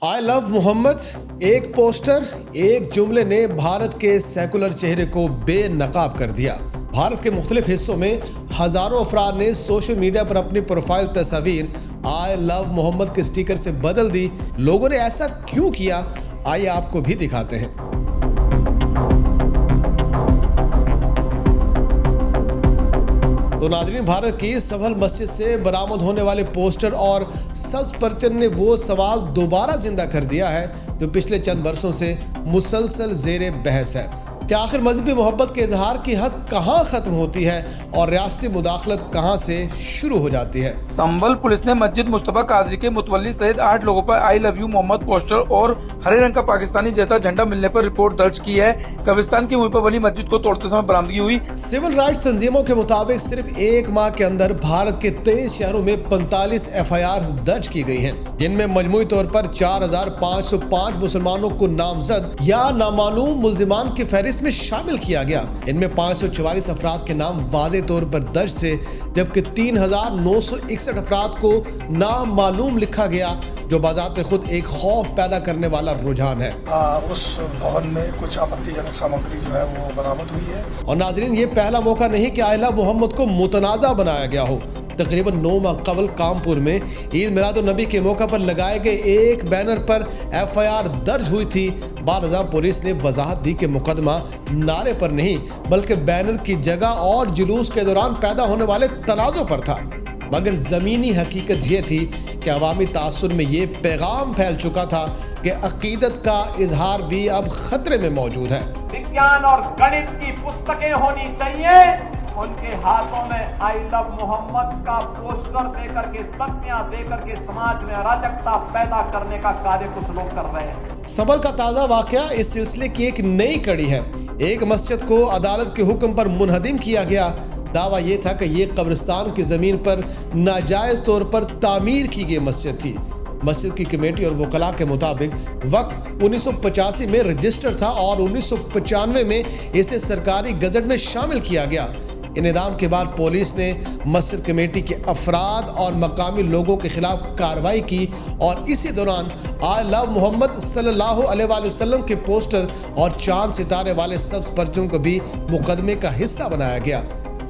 I love Mohammad एक poster, एक जुमले ने भारत के सेकुलर चेहरे को बेनकाब कर दिया। भारत के मुख्तलिफ हिस्सों में हजारों अफराद ने सोशल मीडिया पर अपनी प्रोफाइल तस्वीर आई लव मोहम्मद के स्टिकर से बदल दी। लोगों ने ऐसा क्यों किया, आइए आपको भी दिखाते हैं। तो नाज़रीन, भारत की सफल मस्जिद से बरामद होने वाले पोस्टर और सब्ज परचम ने वो सवाल दोबारा जिंदा कर दिया है जो पिछले चंद वर्षों से मुसलसल ज़ेरे बहस है कि आखिर मजहबी मोहब्बत के इजहार की हद कहाँ ख़त्म होती है और रियासती मुदाखलत कहाँ से शुरू हो जाती है। संभल पुलिस ने मस्जिद मुस्तफा कादरी के मुतवल्ली सहित 8 लोगों पर I love you Mohammad poster और हरे रंग का पाकिस्तानी जैसा झंडा मिलने पर रिपोर्ट दर्ज की है। कब्रिस्तान की मुंह पर बनी मस्जिद को तोड़ते समय बरामदगी हुई। सिविल राइट्स तंजीमों के मुताबिक सिर्फ एक माह के अंदर भारत के 23 शहरों में 45 FIR दर्ज की गई हैं, जिनमें मजमूई तौर पर 4505 मुसलमानों को नामजद या नामालूम मुल्जिमान की फहरिस्त में शामिल किया गया। इनमें 544 अफराद के नाम वाज़े तौर पर दर्ज थे, जबकि 3961 अफराद को नामालूम लिखा गया, जो बाज़ात खुद एक खौफ पैदा करने वाला रुझान है। उस भवन में कुछ आपत्तिजनक सामग्री जो है वो बरामद हुई है। और नाज़रीन, ये पहला मौका नहीं कि आई लव मोहम्मद को मुतनाज़ा बनाया गया हो। तकरीबन 9 माह कबल कानपुर में ईद मिलादुन्नबी के मौका पर लगाए गए एक बैनर पर FIR दर्ज हुई थी। बाद पुलिस ने वजाहत दी कि मुकदमा नारे पर नहीं बल्कि बैनर की जगह और जुलूस के दौरान पैदा होने वाले तनाज़ों पर था। मगर ज़मीनी हकीकत ये थी कि अवामी तासुर में ये पैगाम फैल चुका था कि अकीदत का इजहार भी अब खतरे में मौजूद है। विज्ञान और गणित की पुस्तकें होनी चाहिए, उनके हाथों में आई लव मोहम्मद का पोस्टर देकर के, तख्तियां देकर के समाज में अराजकता पैदा करने का कार्य कुछ लोग कर रहे हैं। संभल का ताज़ा वाकया इस सिलसिले की एक नई कड़ी है। एक मस्जिद को अदालत के हुक्म पर मुनहदिम किया गया। दावा ये था कि ये कब्रिस्तान की ज़मीन पर नाजायज़ तौर पर तामीर की गई मस्जिद थी। मस्जिद की कमेटी और वकला के मुताबिक वक्फ 1985 में रजिस्टर था और 1995 में इसे सरकारी गजट में शामिल किया गया। इनेदाम के बाद पुलिस ने मस्जिद कमेटी के अफराद और मकामी लोगों के खिलाफ कार्रवाई की और इसी दौरान आई लव मोहम्मद सल्लल्लाहु अलैहि वसल्लम के पोस्टर और चांद सितारे वाले सब्ज परचम को भी मुकदमे का हिस्सा बनाया गया।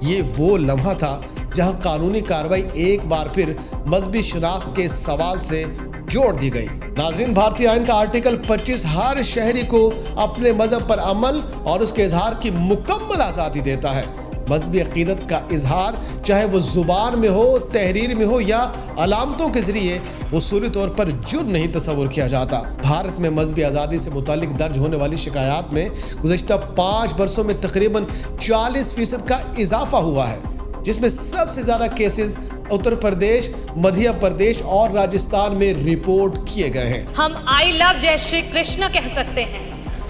ये वो लम्हा था जहां कानूनी कार्रवाई एक बार फिर मजहबी शनाख्त के सवाल से जोड़ दी गई। नाज़रीन, भारतीय आइन का आर्टिकल 25 हर शहरी को अपने मजहब पर अमल और उसके इजहार की मुकम्मल आज़ादी देता है। मजहबी अकीदत का इजहार चाहे वो जुबान में हो, तहरीर में हो या अलामतों के जरिए, उसूली तौर पर जुर्म नहीं तस्वुर किया जाता। भारत में मजहबी आज़ादी से मुतालिक दर्ज होने वाली शिकायत में गुज़श्ता 5 वर्षों में तकरीबन 40% का इजाफा हुआ है, जिसमें सबसे ज़्यादा केसेस उत्तर प्रदेश, मध्य प्रदेश और राजस्थान में रिपोर्ट किए गए हैं। हम आई लव जय श्री कृष्ण कह सकते हैं,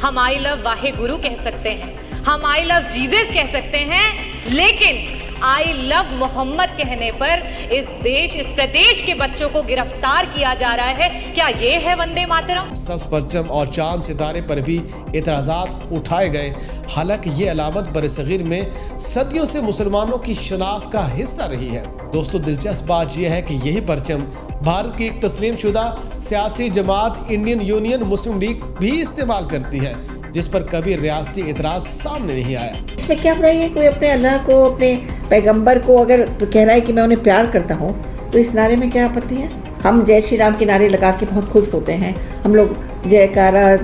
हम आई लव वाहे गुरु कह सकते हैं, हम आई लव जीसस कह सकते हैं, लेकिन आई लव मोहम्मद कहने पर इस देश, इस प्रदेश के बच्चों को गिरफ्तार किया जा रहा है। क्या ये है वंदे मातरम? सब्ज परचम और चांद सितारे पर भी एतराज़ात उठाए गए। हालांकि ये अलामत बरसगीर में सदियों से मुसलमानों की शनाख्त का हिस्सा रही है। दोस्तों, दिलचस्प बात यह है कि यही परचम भारत की एक तस्लीम शुदा सियासी जमात इंडियन यूनियन मुस्लिम लीग भी इस्तेमाल करती है, जिस पर कभी रियासती एतराज सामने नहीं आया। इसमें क्या बुराई है? कोई अपने अल्लाह को, अपने पैगंबर को अगर कह रहा है कि मैं उन्हें प्यार करता हूँ, तो इस नारे में क्या आपत्ति है? हम जय श्री राम के नारे लगा के बहुत खुश होते हैं, हम लोग जयकारा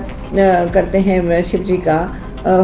करते हैं शिव जी का,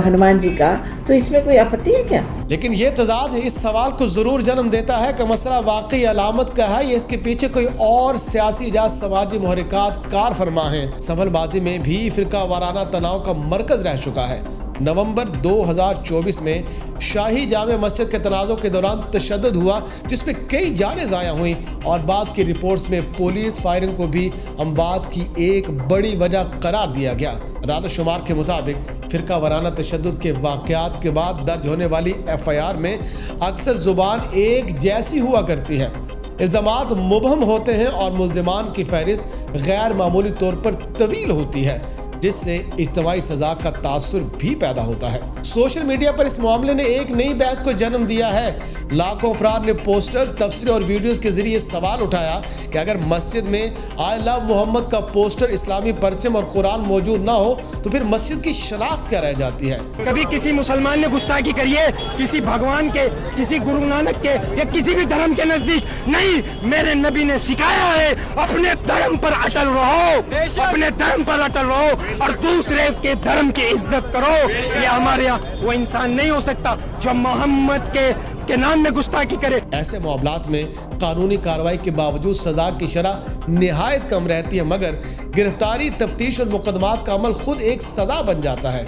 हनुमान जी का, तो इसमें कोई आपत्ति है क्या? लेकिन ये तजाद इस सवाल को जरूर जन्म देता है कि मसला वाकई अलामत का है या इसके पीछे कोई और सियासी या समाजी मुहर्रिकात कार फरमा है। संभल माजी में भी फिरका वाराना तनाव का मरकज रह चुका है। नवंबर 2024 में शाही जामे मस्जिद के तनाज़ों के दौरान तशद्दुद हुआ, जिसमें कई जानें ज़ाया हुई और बाद की रिपोर्ट्स में पुलिस फायरिंग को भी अमवात की एक बड़ी वजह करार दिया गया। अदालत शुमार के मुताबिक फिरका वाराना तशद्दुद के वाक़यात के बाद दर्ज होने वाली FIR में अक्सर ज़ुबान एक जैसी हुआ करती है, इल्ज़ामात मुबहम होते हैं और मुल्ज़िमान की फहरिस्त गैर मामूली तौर पर तवील होती है। जिससे इज्तिमाई सजा का तासुर भी पैदा होता है। सोशल मीडिया पर इस मामले ने एक नई बहस को जन्म दिया है। लाखों अफराद ने पोस्टर, तफसीर और वीडियोस के जरिए सवाल उठाया कि अगर मस्जिद में आई लव मोहम्मद का पोस्टर, इस्लामी परचम और कुरान मौजूद ना हो तो फिर मस्जिद की शनाख्त क्या रह जाती है। कभी किसी मुसलमान ने गुस्ताखी करी है किसी भगवान के, किसी गुरु नानक के या किसी भी धर्म के नजदीक? नहीं, मेरे नबी ने सिखाया है अपने धर्म पर अटल रहो, अपने धर्म पर अटल रहो और दूसरे के धर्म की इज्जत करो। ये हमारे यहाँ वो इंसान नहीं हो सकता जो मोहम्मद के नाम में गुस्ताखी करे। ऐसे मामलात में कानूनी कार्रवाई के बावजूद सजा की शरह निहायत कम रहती है, मगर गिरफ्तारी, तफ्तीश और मुकदमात का अमल खुद एक सजा बन जाता है।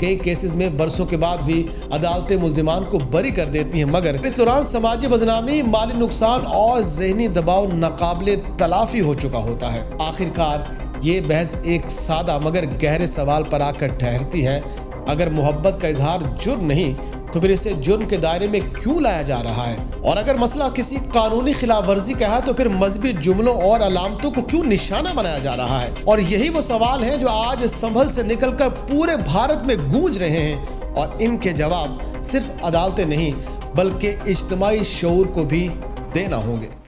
कई केसेस में बरसों के बाद भी अदालतें मुल्जिमान को बरी कर देती हैं, मगर इस दौरान समाजी बदनामी, माली नुकसान और जहनी दबाव नाकाबिले तलाफी हो चुका होता है। आखिरकार ये बहस एक सादा मगर गहरे सवाल पर आकर ठहरती है, अगर मोहब्बत का इजहार जुर्म नहीं तो फिर इसे जुर्म के दायरे में क्यों लाया जा रहा है? और अगर मसला किसी कानूनी खिलाफ वर्जी का है तो फिर मजहबी जुमलों और अलामतों को क्यों निशाना बनाया जा रहा है? और यही वो सवाल हैं जो आज संभल से निकलकर पूरे भारत में गूंज रहे हैं, और इनके जवाब सिर्फ अदालतें नहीं बल्कि इज्तिमाई शऊर को भी देना होंगे।